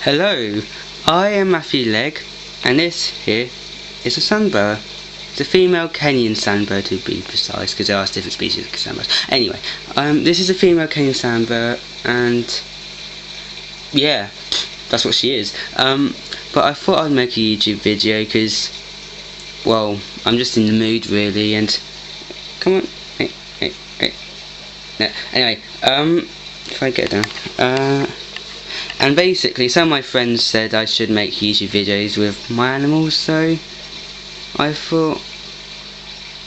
Hello, I am Matthew Legg, and this here is a sand boa. It's a female Kenyan sand boa, to be precise, because there are different species of sand boas. Anyway, this is a female Kenyan sand boa, and yeah, that's what she is. But I thought I'd make a YouTube video because, well, I'm just in the mood really, and come on, hey. No, anyway, if I get down, and basically some of my friends said I should make YouTube videos with my animals, so I thought,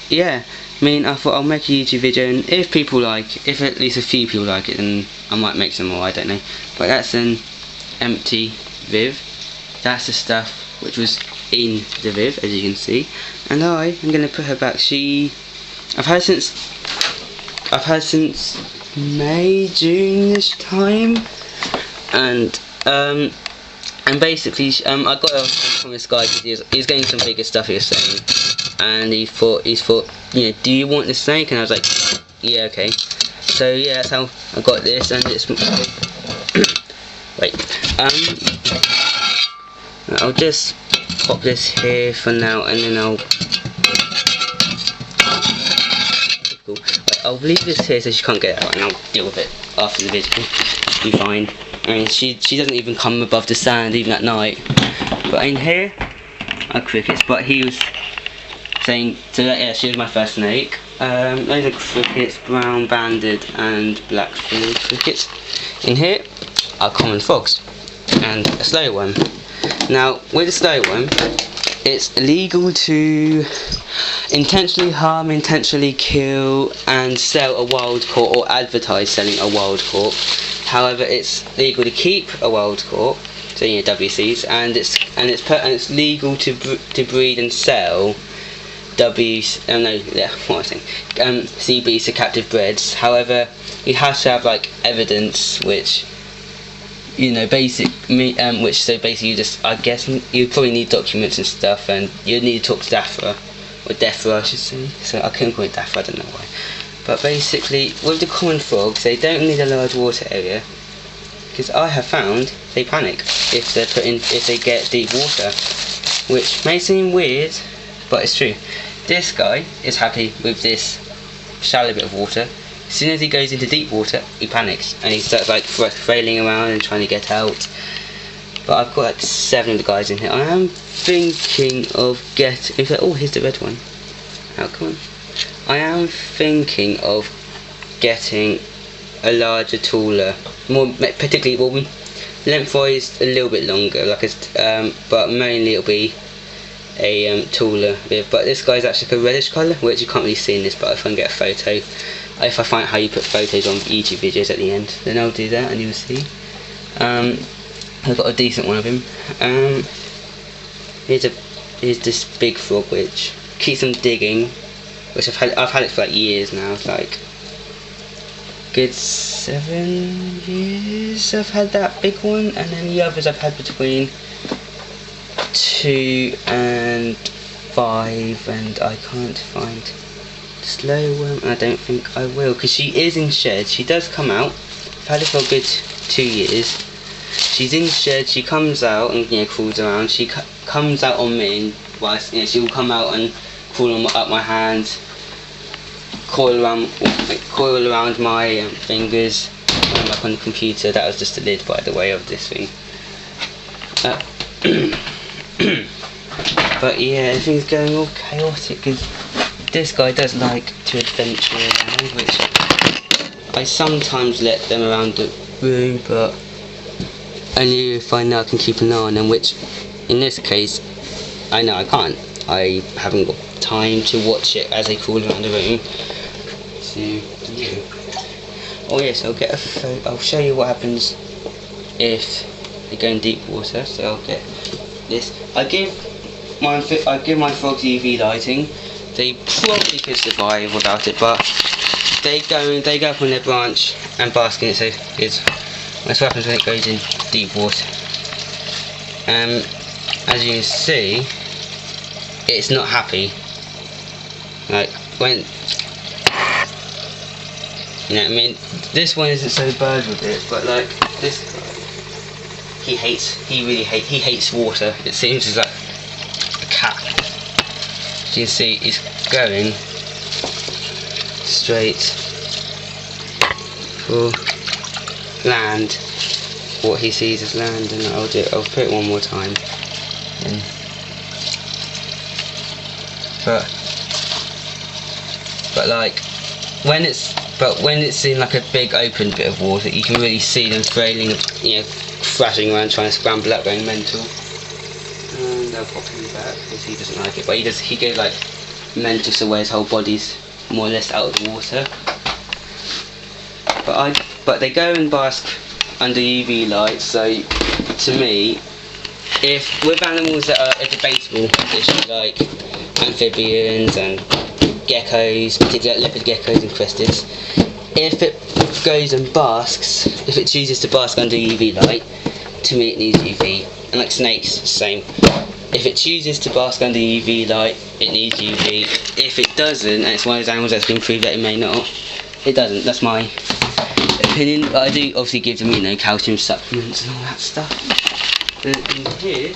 yeah, I thought I'll make a YouTube video, and if at least a few people like it, then I might make some more, I don't know. But that's an empty viv. That's the stuff which was in the viv, as you can see, and I am going to put her back. I've had since May, June this time, and basically I got her from this guy because he's getting some bigger stuff, he was saying, and he thought, you know, do you want the snake? And I was like, yeah, okay. So yeah, that's how I got this, and it's wait, I'll just pop this here for now, and then I'll leave this here so she can't get out, and I'll deal with it after the video. It'll be fine. I mean, she doesn't even come above the sand even at night. But in here are crickets. But he was saying, so yeah, she was my first snake. Those are crickets, brown banded and black field crickets. In here are common frogs and a slow worm. Now with the slow worm, it's illegal to intentionally harm, intentionally kill and sell a wild caught or advertise selling a wild caught. However, it's legal to keep a wild caught, so you know, WCs, and it's legal to breed and sell CBs, to captive breds. However, you have to have like evidence, which, you know, basically you just, I guess you probably need documents and stuff, and you need to talk to DAFRA, or DEFRA I should say. So I couldn't call it DAFRA, I don't know why. But basically, with the common frogs, they don't need a large water area, because I have found they panic if they get deep water, which may seem weird, but it's true. This guy is happy with this shallow bit of water. As soon as he goes into deep water, he panics and he starts like flailing around and trying to get out. But I've got like 7 of the guys in here. I am thinking of getting. Oh, here's the red one. Oh, come on. I am thinking of getting a larger, taller, particularly, lengthwise a little bit longer, but mainly it'll be a taller viv. But this guy's actually like a reddish colour, which you can't really see in this, but if I can get a photo, if I find how you put photos on YouTube videos at the end, then I'll do that and you'll see. I've got a decent one of him. Here's this big frog which keeps on digging, which I've had it for like years now. It's like good 7 years I've had that big one, and then the others I've had between 2 and 5, and I can't find slow worm. I don't think I will, because she is in shed. She does come out. I've had her for a good 2 years. She's in shed. She comes out and, you know, crawls around. She comes out on me, whilst, you know, she will come out and crawl up my hands, coil around my fingers. I'm back on the computer. That was just the lid, by the way, of this thing. But yeah, everything's going all chaotic because this guy does like to adventure around, which I sometimes let them around the room, but only if I know I can keep an eye on them, which in this case I know I can't. I haven't got time to watch it as they crawl around the room. So yeah. Oh yes, I'll show you what happens if they go in deep water. So I'll get this. I give my frogs UV lighting. They probably could survive without it, but they go up on their branch and bask in it. So that's what happens when it goes in deep water. As you can see, it's not happy. Like when, you know, I mean, this one isn't so bad with it, but like this guy, he hates water. It seems he's like a cat. You can see he's going straight for land, what he sees as land, and I'll put it one more time. But like when it's in like a big open bit of water, you can really see them flailing, thrashing around trying to scramble up, going mental. And they'll pop him back because he doesn't like it, but he goes like mental, so where his whole body's more or less out of the water. But they go and bask under UV light, so to me, if with animals that are debatable, like amphibians and geckos, particularly leopard geckos and crested, if it goes and basks, if it chooses to bask under UV light, to me it needs UV. And like snakes, same. If it chooses to bask under UV light, it needs UV. If it doesn't, and it's one of those animals that's been proved that it may not, it doesn't. That's my opinion. But I do obviously give them, calcium supplements and all that stuff. And here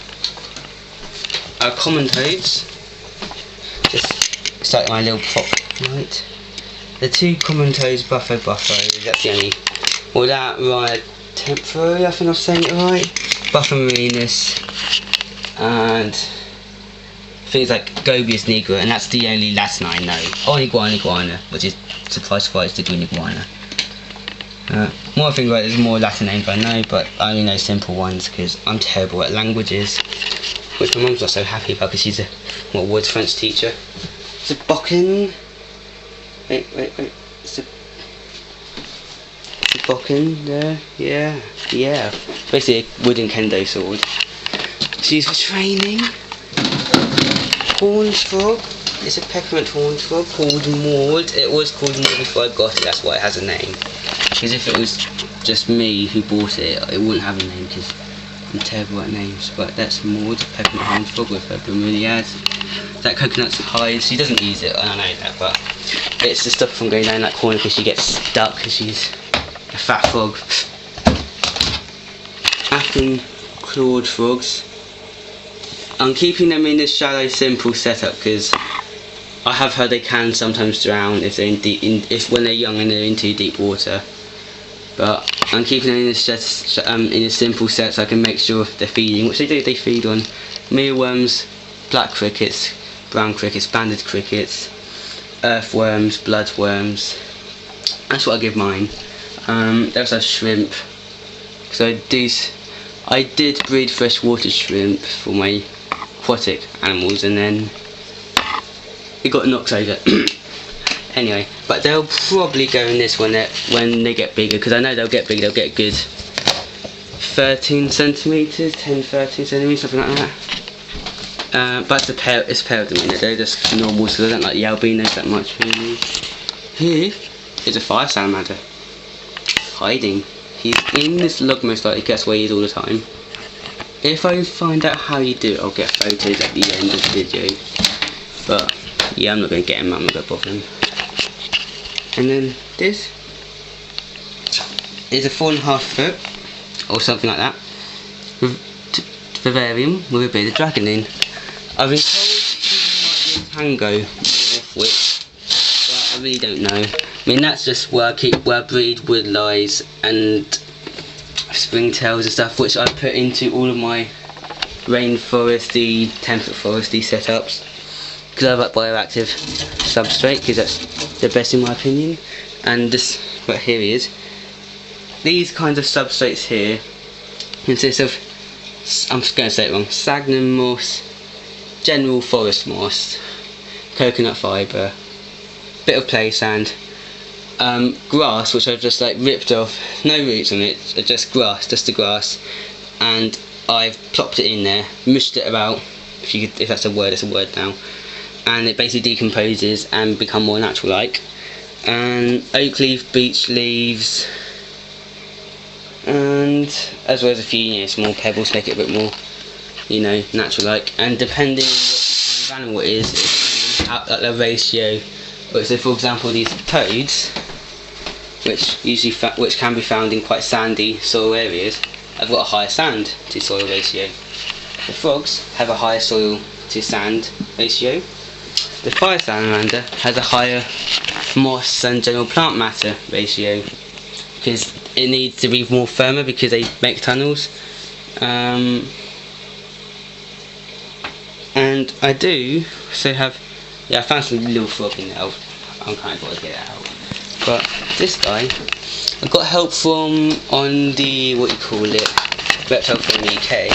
are common toads. Just like my little prop light. The two common toads, Buffo, that's the only, or that right, temporary, I think I'm saying it right. Buffa marinus and things like Gobius nigra, and that's the only Latin I know. Or iguana, which is surprise to do an iguana. More things like there's more Latin names I know, but I only know simple ones because I'm terrible at languages, which my mum's not so happy about because she's a Woods French teacher. It's a bokken. Wait. It's a bokken there. Yeah. Basically a wooden kendo sword. She's for training. Horned frog. It's a peppermint horned frog called Maud. It was called Maud before I got it. That's why it has a name. Because if it was just me who bought it, it wouldn't have a name because I'm terrible at names. But that's Maud, peppermint horned frog with her bromeliad. That coconut's hide. She doesn't use it. I don't know that, but it's to stop her from going down that corner because she gets stuck because she's a fat frog. African clawed frogs. I'm keeping them in this shallow, simple setup because I have heard they can sometimes drown if they're when they're young and they're in too deep water. But I'm keeping them in a simple set so I can make sure they're feeding, which they do. They feed on mealworms, black crickets, brown crickets, banded crickets, earthworms, bloodworms. That's what I give mine. They also have shrimp. So I did breed freshwater shrimp for my aquatic animals, and then it got knocked over. Anyway, but they'll probably go in this when they get bigger, because I know they'll get big. They'll get good 13 centimeters, 10, 13 centimeters, something like that. But it's a pair of them. They're just normal, so they don't like the albinos that much. Really. Here is a fire salamander hiding. He's in this log most likely, guess where he is all the time. If I find out how you do it, I'll get photos at the end of the video. But yeah, I'm not going to get him, I'm not going to bother him. And then this is a 4.5 foot, or something like that, vivarium with a bit of dragon in. I've been told it might be a tango, which, but I really don't know. I mean, that's just where I breed woodlice and springtails and stuff, which I put into all of my rainforesty, temperate foresty setups, because I like bioactive substrate, because that's the best in my opinion. And this, right here he is. These kinds of substrates here consist of, I'm just going to say it wrong, sphagnum moss, general forest moss, coconut fibre, bit of play sand, grass, which I've just like ripped off, no roots on it, just the grass, and I've plopped it in there, mushed it about, if that's a word, it's a word now, and it basically decomposes and become more natural like. And oak leaf, beech leaves, and as well as a few small pebbles, make it a bit more natural like. And depending on what kind of animal it is, it's at the ratio. So for example, these toads, which can be found in quite sandy soil areas, have got a higher sand to soil ratio. The frogs have a higher soil to sand ratio. The fire salamander has a higher moss and general plant matter ratio because it needs to be more firmer because they make tunnels. And I do so have, I found some little frog in there. I'm kind of got to get it out. But this guy, I got help from on the Reptile Farm UK.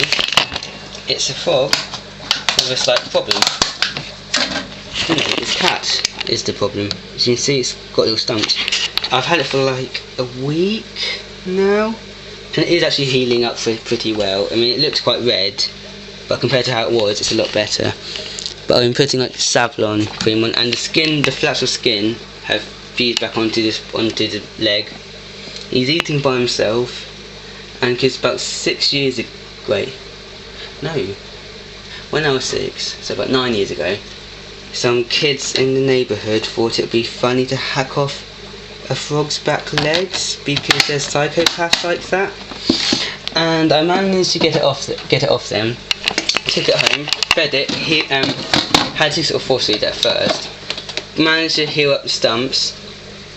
It's a frog with a slight problem. Its cat is the problem. As you can see, it's got little stumps. I've had it for like a week now, and it is actually healing up pretty well. I mean, it looks quite red, but compared to how it was, it's a lot better. But I've been putting like Savlon cream on, and the flaps of skin have fused back onto the leg. He's eating by himself, and because about 6 years ago, when I was 6, so about 9 years ago, some kids in the neighbourhood thought it would be funny to hack off a frog's back legs because there's psychopaths like that, and I managed to get it off them. Took it home, fed it. He had to sort of force feed at first. Managed to heal up the stumps,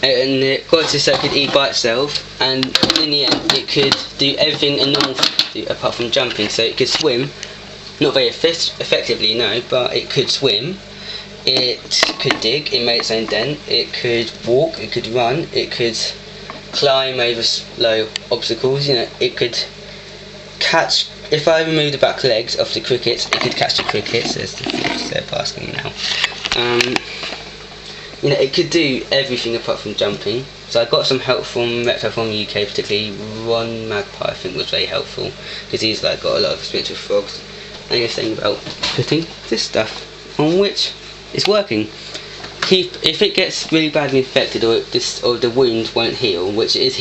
and it got to so it could eat by itself. And in the end, it could do everything a normal frog could do apart from jumping. So it could swim, not very effectively, no, but it could swim. It could dig. It made its own den. It could walk. It could run. It could climb over slow obstacles. It could catch. If I remove the back legs of the crickets, it could catch the crickets. There's the frogs there passing me now. It could do everything apart from jumping. So I got some help from Reptile Farm UK, particularly Ron Magpie. I think was very helpful because he's got a lot of experience with frogs. And he was saying about putting this stuff on, which is working. If it gets really badly infected or the wound won't heal, which it is healing.